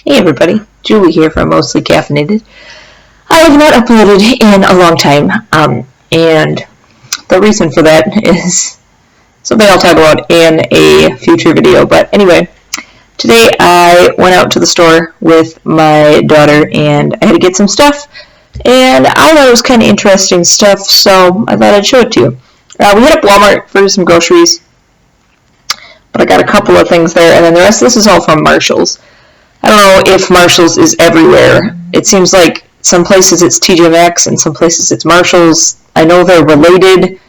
Hey everybody, Julie here from Mostly Caffeinated. I have not uploaded in a long time, and the reason for that is something I'll talk about in a future video. But anyway, today I went out to the store with my daughter and I had to get some stuff, and I thought it was kind of interesting stuff, so I thought I'd show it to you. We hit up Walmart for some groceries, but I got a couple of things there, and then the rest of this is all from Marshall's. I don't know if Marshall's is everywhere. It seems like some places it's TJ Maxx and some places it's Marshall's. I know they're related.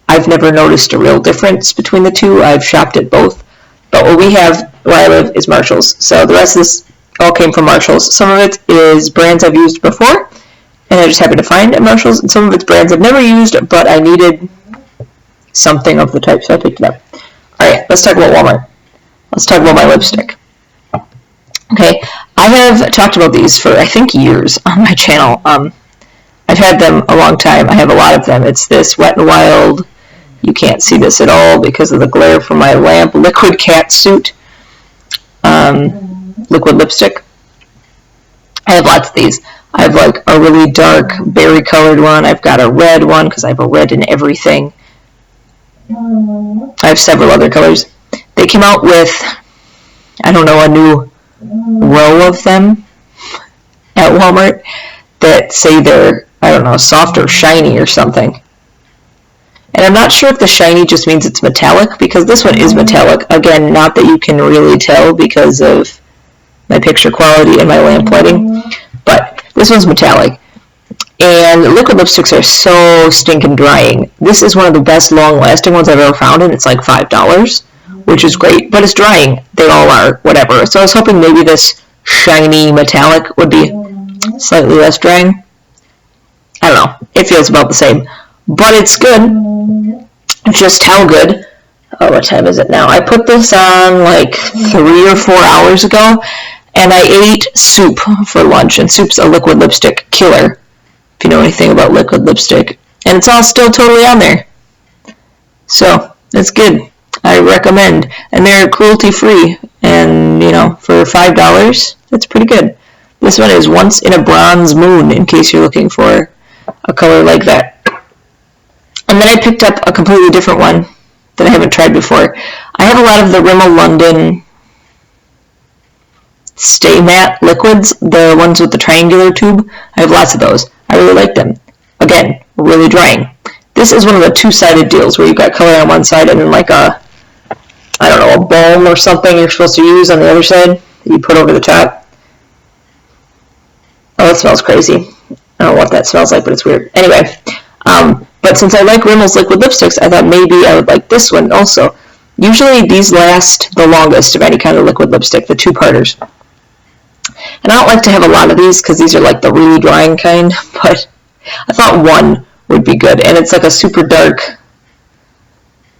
I've never noticed a real difference between the two. I've shopped at both. But what we have where I live is Marshall's. So the rest of this all came from Marshall's. Some of it is brands I've used before, and I just happened to find at Marshall's. And some of it's brands I've never used, but I needed something of the type, so I picked it up. Alright, let's talk about Walmart. Let's talk about my lipstick. Okay, I have talked about these for, I think, years on my channel. I've had them a long time. I have a lot of them. It's this Wet n Wild, you can't see this at all because of the glare from my lamp, Liquid Cat Suit, liquid lipstick. I have lots of these. I have like a really dark berry colored one. I've got a red one because I have a red in everything. I have several other colors. They came out with, I don't know, a new row of them at Walmart that say they're, I don't know, soft or shiny or something. And I'm not sure if the shiny just means it's metallic, because this one is metallic. Again, not that you can really tell because of my picture quality and my lamp lighting, but this one's metallic. And liquid lipsticks are so stinking drying. This is one of the best long-lasting ones I've ever found, and it's like $5. Which is great, but it's drying. They all are, whatever. So I was hoping maybe this shiny metallic would be slightly less drying. I don't know. It feels about the same. But it's good. Just how good? Oh, what time is it now? I put this on like 3 or 4 hours ago, and I ate soup for lunch, and soup's a liquid lipstick killer, if you know anything about liquid lipstick. And it's all still totally on there. So, it's good. I recommend, and they're cruelty-free, and, you know, for $5, that's pretty good. This one is Once in a Bronze Moon, in case you're looking for a color like that. And then I picked up a completely different one that I haven't tried before. I have a lot of the Rimmel London Stay Matte liquids, the ones with the triangular tube. I have lots of those. I really like them. Again, really drying. This is one of the two-sided deals where you've got color on one side and then like a, I don't know, a balm or something you're supposed to use on the other side that you put over the top. Oh, it smells crazy. I don't know what that smells like, but it's weird. Anyway, but since I like Rimmel's liquid lipsticks, I thought maybe I would like this one also. Usually these last the longest of any kind of liquid lipstick, the two-parters. And I don't like to have a lot of these because these are like the really drying kind, but I thought one would be good. And it's like a super dark,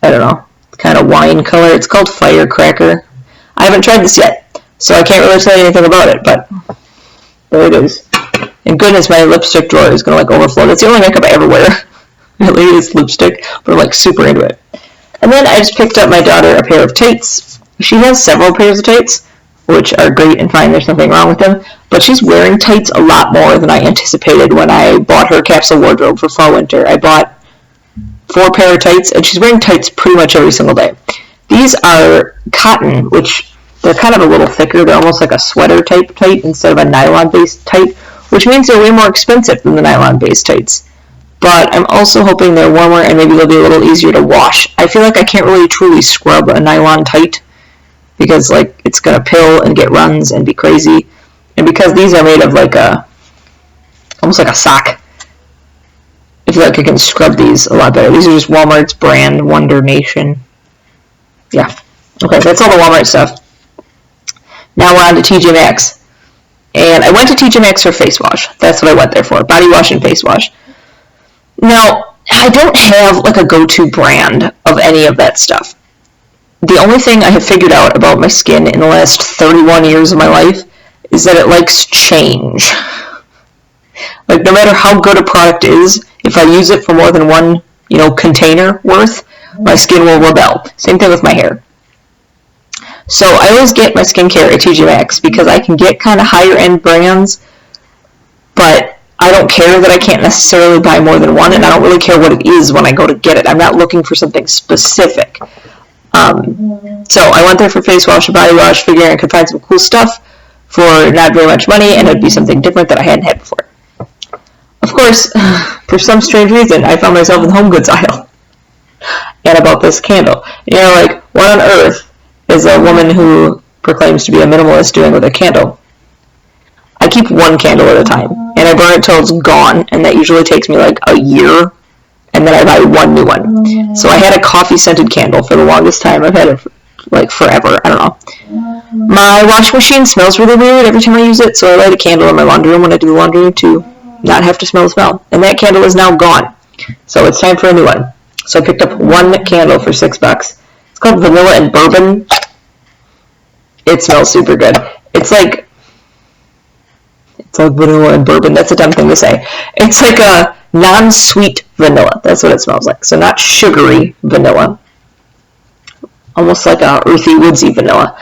I don't know, kind of wine color. It's called Firecracker. I haven't tried this yet, so I can't really tell you anything about it, but there it is. And goodness, my lipstick drawer is going to like overflow. That's the only makeup I ever wear, really, is lipstick, but I'm like super into it. And then I just picked up my daughter a pair of tights. She has several pairs of tights, which are great and fine. There's nothing wrong with them, but she's wearing tights a lot more than I anticipated when I bought her capsule wardrobe for fall-winter. I bought 4 pair of tights, and she's wearing tights pretty much every single day. These are cotton, which they're kind of a little thicker. They're almost like a sweater type tight instead of a nylon-based tight, which means they're way more expensive than the nylon-based tights. But I'm also hoping they're warmer and maybe they'll be a little easier to wash. I feel like I can't really truly scrub a nylon tight because like it's going to pill and get runs and be crazy. And because these are made of like a, almost like a sock, I feel like I can scrub these a lot better. These are just Walmart's brand, Wonder Nation. Yeah. Okay, that's all the Walmart stuff. Now we're on to TJ Maxx. And I went to TJ Maxx for face wash. That's what I went there for, body wash and face wash. Now, I don't have like a go-to brand of any of that stuff. The only thing I have figured out about my skin in the last 31 years of my life is that it likes change. Like, no matter how good a product is, if I use it for more than one, container worth, my skin will rebel. Same thing with my hair. So I always get my skincare at TJ Maxx because I can get kind of higher end brands, but I don't care that I can't necessarily buy more than one, and I don't really care what it is when I go to get it. I'm not looking for something specific. So I went there for face wash and body wash, figuring I could find some cool stuff for not very much money, and it would be something different that I hadn't had before. Of course, for some strange reason, I found myself in the home goods aisle, and I bought this candle. You know, like, what on earth is a woman who proclaims to be a minimalist doing with a candle? I keep one candle at a time, and I burn it till it's gone, and that usually takes me like a year, and then I buy one new one. So I had a coffee-scented candle for the longest time. I've had it for, like, forever. I don't know. My washing machine smells really weird every time I use it, so I light a candle in my laundry room when I do the laundry to not have to smell the smell. And that candle is now gone, so it's time for a new one. So I picked up one candle for $6. It's called Vanilla and Bourbon. It smells super good. It's like vanilla and bourbon. That's a dumb thing to say. It's like a non-sweet vanilla. That's what it smells like. So not sugary vanilla. Almost like a earthy, woodsy vanilla.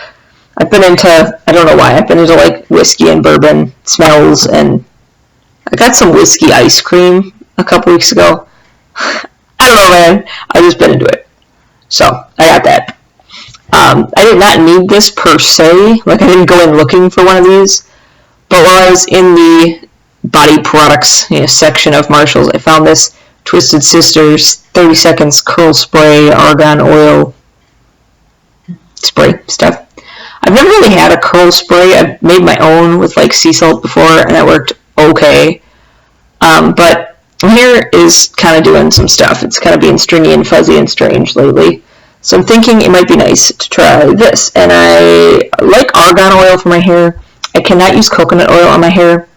I've been into, I don't know why, I've been into like whiskey and bourbon smells, and I got some whiskey ice cream a couple weeks ago. I don't know, man. I've just been into it. So I got that. I did not need this per se. Like, I didn't go in looking for one of these. But while I was in the body products section of Marshall's, I found this Twisted Sisters 30 Seconds Curl Spray Argan Oil spray stuff. I've never really had a curl spray. I've made my own with like sea salt before, and that worked okay. But my hair is kind of doing some stuff. It's kind of being stringy and fuzzy and strange lately. So I'm thinking it might be nice to try this. And I like argan oil for my hair. I cannot use coconut oil on my hair,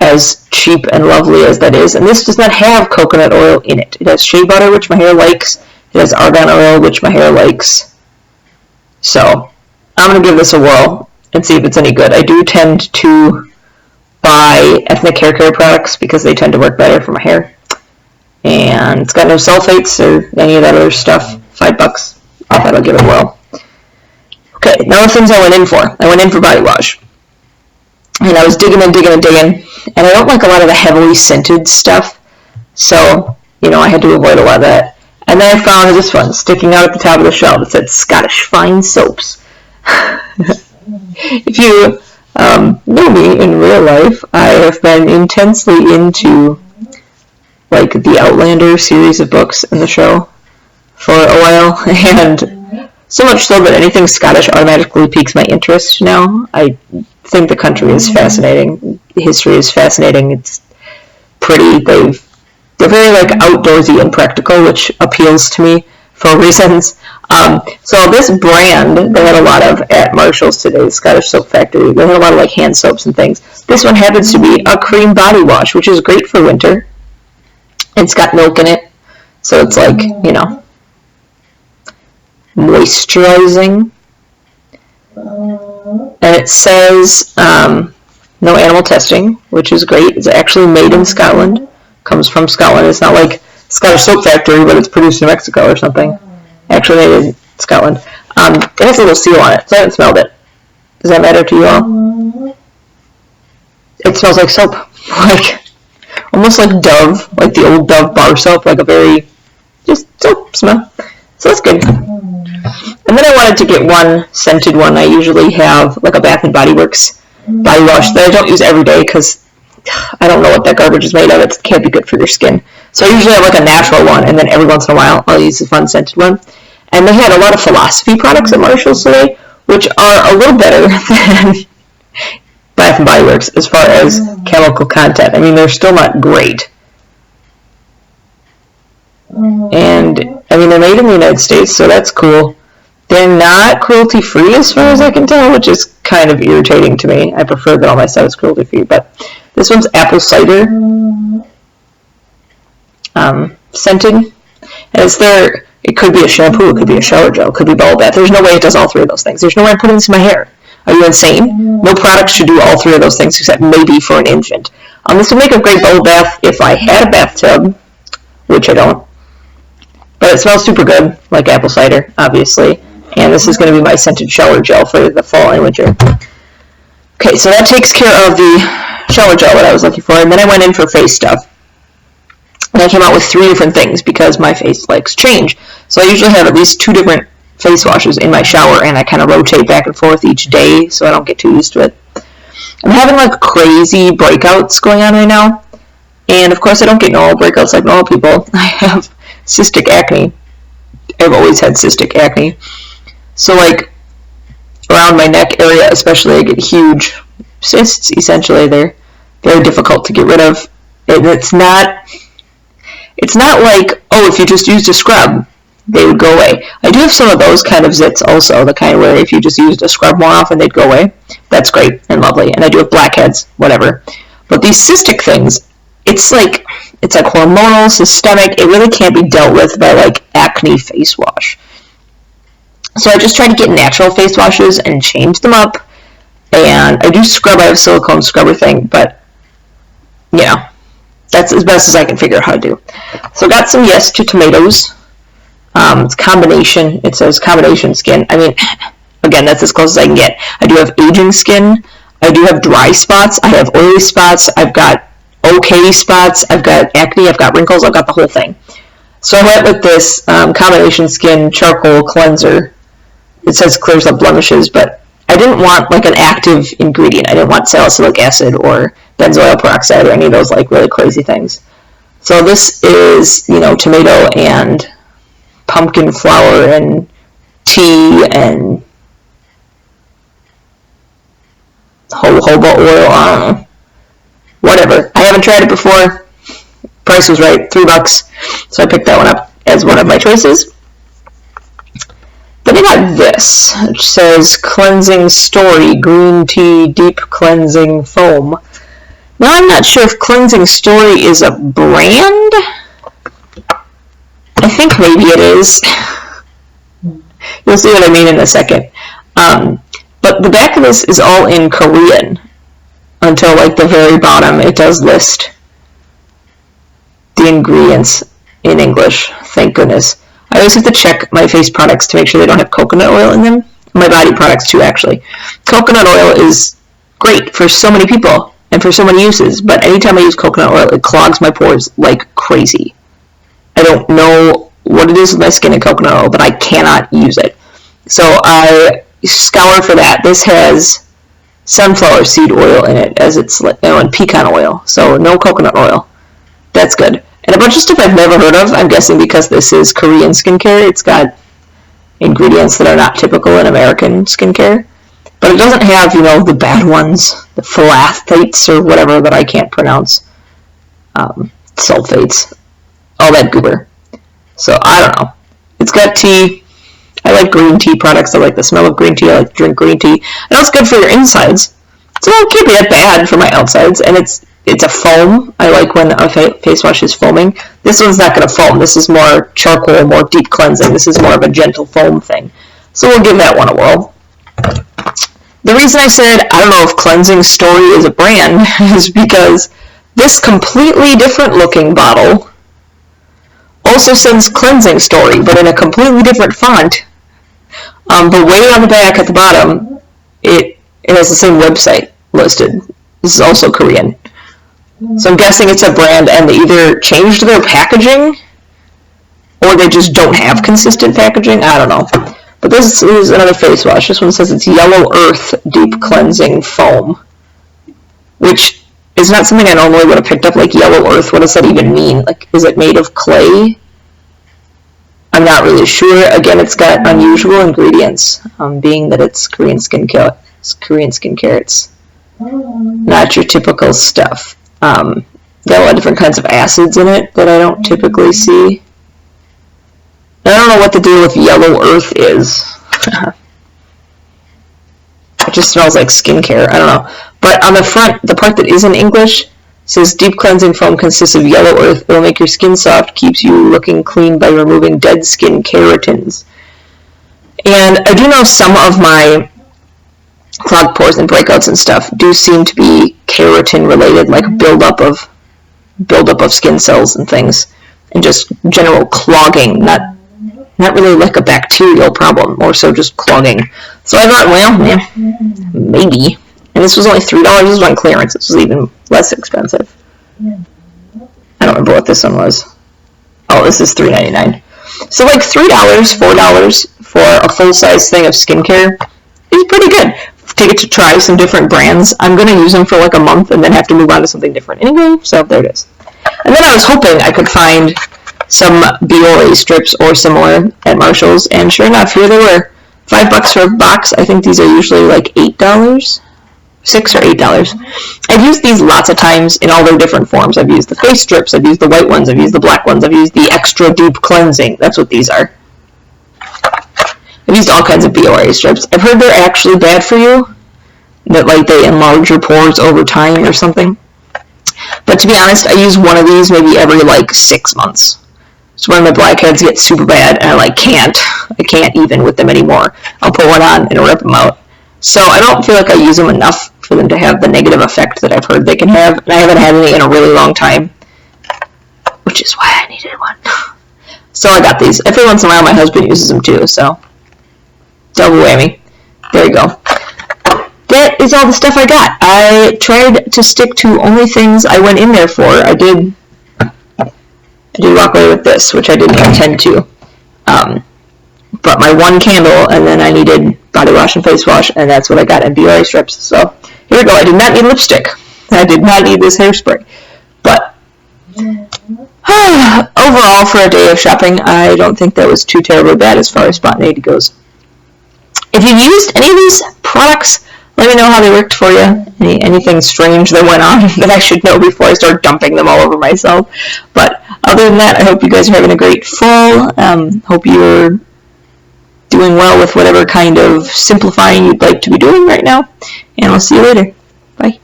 as cheap and lovely as that is. And this does not have coconut oil in it. It has shea butter, which my hair likes. It has argan oil, which my hair likes. So I'm going to give this a whirl and see if it's any good. I do tend to buy ethnic hair care products because they tend to work better for my hair. And it's got no sulfates or any of that other stuff. $5. I thought I'll give it a whirl. Okay, now the things I went in for. I went in for body wash. And I was digging, and I don't like a lot of the heavily scented stuff, so, I had to avoid a lot of that. And then I found this one sticking out at the top of the shelf. It said Scottish Fine Soaps. If you know me in real life, I have been intensely into, like, the Outlander series of books in the show for a while, and so much so that anything Scottish automatically piques my interest now. I think the country is fascinating. The history is fascinating. It's pretty. They're very like outdoorsy and practical, which appeals to me for reasons. So this brand they had a lot of at Marshall's today, Scottish Soap Factory. They had a lot of like hand soaps and things. This one happens to be a cream body wash, which is great for winter. It's got milk in it, so it's like moisturizing. And it says no animal testing, which is great. It's actually made in Scotland. Comes from Scotland. It's not like Scottish Soap Factory, but it's produced in Mexico or something. Actually made in Scotland. It has a little seal on it, so I haven't smelled it. Does that matter to you all? It smells like soap. Like, almost like Dove, like the old Dove bar soap, like a very, just soap smell. So that's good. And then I wanted to get one scented one. I usually have like a Bath and Body Works body wash that I don't use every day because I don't know what that garbage is made of. It can't be good for your skin. So I usually have like a natural one, and then every once in a while I'll use a fun scented one. And they had a lot of Philosophy products at Marshall's today, which are a little better than Bath and Body Works as far as chemical content. I mean, they're still not great. And, I mean, they're made in the United States, so that's cool. They're not cruelty-free as far as I can tell, which is kind of irritating to me. I prefer that all my stuff is cruelty-free, but this one's apple cider scented. And it's there. It could be a shampoo, it could be a shower gel, it could be bubble bath. There's no way it does all three of those things. There's no way I'm putting this in my hair. Are you insane? No product should do all three of those things except maybe for an infant. This would make a great bubble bath if I had a bathtub, which I don't. But it smells super good, like apple cider, obviously. And this is going to be my scented shower gel for the fall and winter. Okay, so that takes care of the shower gel that I was looking for. And then I went in for face stuff. And I came out with 3 different things because my face likes change. So I usually have at least 2 different face washes in my shower, and I kind of rotate back and forth each day so I don't get too used to it. I'm having like crazy breakouts going on right now. And of course I don't get normal breakouts like normal people. I have cystic acne. I've always had cystic acne. So like around my neck area especially, I get huge cysts essentially. They're very difficult to get rid of. And it's not like, oh, if you just used a scrub, they would go away. I do have some of those kind of zits also, the kind where if you just used a scrub more often, they'd go away. That's great and lovely. And I do have blackheads, whatever. But these cystic things, it's like hormonal, systemic. It really can't be dealt with by like acne face wash. So I just try to get natural face washes and change them up. And I do scrub. I have a silicone scrubber thing, but yeah, that's as best as I can figure out how to do. So I got some Yes to Tomatoes. It's combination. It says combination skin. I mean, again, that's as close as I can get. I do have aging skin. I do have dry spots. I have oily spots. I've got okay spots. I've got acne. I've got wrinkles. I've got the whole thing. So I went with this combination skin charcoal cleanser. It says clears up blemishes, but I didn't want like an active ingredient. I didn't want salicylic acid or benzoyl peroxide or any of those like really crazy things. So this is, tomato and pumpkin flour and tea and jojoba oil, I don't know. Whatever. I haven't tried it before. Price was right, $3. So I picked that one up as one of my choices. Then I got this, which says Cleansing Story Green Tea Deep Cleansing Foam. Now I'm not sure if Cleansing Story is a brand. I think maybe it is. You'll see what I mean in a second. But the back of this is all in Korean until like the very bottom. It does list the ingredients in English. Thank goodness. I always have to check my face products to make sure they don't have coconut oil in them. My body products too, actually. Coconut oil is great for so many people and for so many uses, but anytime I use coconut oil, it clogs my pores like crazy. I don't know what it is with my skin and coconut oil, but I cannot use it. So I scour for that. This has sunflower seed oil in it, as it's and pecan oil, so no coconut oil. That's good. And a bunch of stuff I've never heard of. I'm guessing because this is Korean skincare, it's got ingredients that are not typical in American skincare. But it doesn't have, the bad ones, the phthalates or whatever that I can't pronounce. Sulfates. All that goober. So, I don't know. It's got tea. I like green tea products. I like the smell of green tea. I like to drink green tea. I know it's good for your insides. So it can't be that bad for my outsides. And it's a foam. I like when a face wash is foaming. This one's not going to foam. This is more charcoal, more deep cleansing. This is more of a gentle foam thing. So we'll give that one a whirl. The reason I said I don't know if Cleansing Story is a brand is because this completely different looking bottle also says Cleansing Story, but in a completely different font. But way on the back at the bottom, it has the same website listed. This is also Korean. So I'm guessing it's a brand and they either changed their packaging or they just don't have consistent packaging. I don't know. But this is another face wash. This one says it's Yellow Earth Deep Cleansing Foam, which is not something I normally would have picked up, like Yellow Earth. What does that even mean? Like, is it made of clay? I'm not really sure. Again, it's got unusual ingredients, being that it's Korean skincare. It's not your typical stuff. Got a lot of different kinds of acids in it that I don't typically see. I don't know what the deal with Yellow Earth is. It just smells like skincare. I don't know. But on the front, the part that is in English says Deep Cleansing Foam consists of yellow earth. It will make your skin soft, keeps you looking clean by removing dead skin keratins. And I do know some of my clogged pores and breakouts and stuff do seem to be keratin related, like buildup of skin cells and things, and just general clogging, not not really like a bacterial problem, more so just clogging. So I thought, well, yeah, maybe. And this was only $3. This was on clearance. This was even less expensive. I don't remember what this one was. Oh, this is $3.99. So like $3, $4 for a full-size thing of skincare is pretty good. To get to try some different brands. I'm going to use them for like a month and then have to move on to something different anyway, so there it is. And then I was hoping I could find some Biore strips or similar at Marshall's, and sure enough, here they were. $5 for a box. I think these are usually like $8, $6 or $8. I've used these lots of times in all their different forms. I've used the face strips, I've used the white ones, I've used the black ones, I've used the extra deep cleansing. That's what these are. I've used all kinds of Biore strips. I've heard they're actually bad for you, that like they enlarge your pores over time or something. But to be honest, I use one of these maybe every like 6 months. So when my blackheads get super bad and I can't even with them anymore, I'll put one on and rip them out. So I don't feel like I use them enough for them to have the negative effect that I've heard they can have, and I haven't had any in a really long time, which is why I needed one. So I got these. Every once in a while my husband uses them too, so double whammy. There you go. That is all the stuff I got. I tried to stick to only things I went in there for. I did walk away with this, which I didn't intend to. But my one candle, and then I needed body wash and face wash, and that's what I got in Biore Strips. So here we go. I did not need lipstick. I did not need this hairspray. But overall, for a day of shopping, I don't think that was too terribly bad as far as spontaneity goes. If you used any of these products, let me know how they worked for you. Anything strange that went on that I should know before I start dumping them all over myself. But other than that, I hope you guys are having a great fall. Hope you're doing well with whatever kind of simplifying you'd like to be doing right now. And I'll see you later. Bye.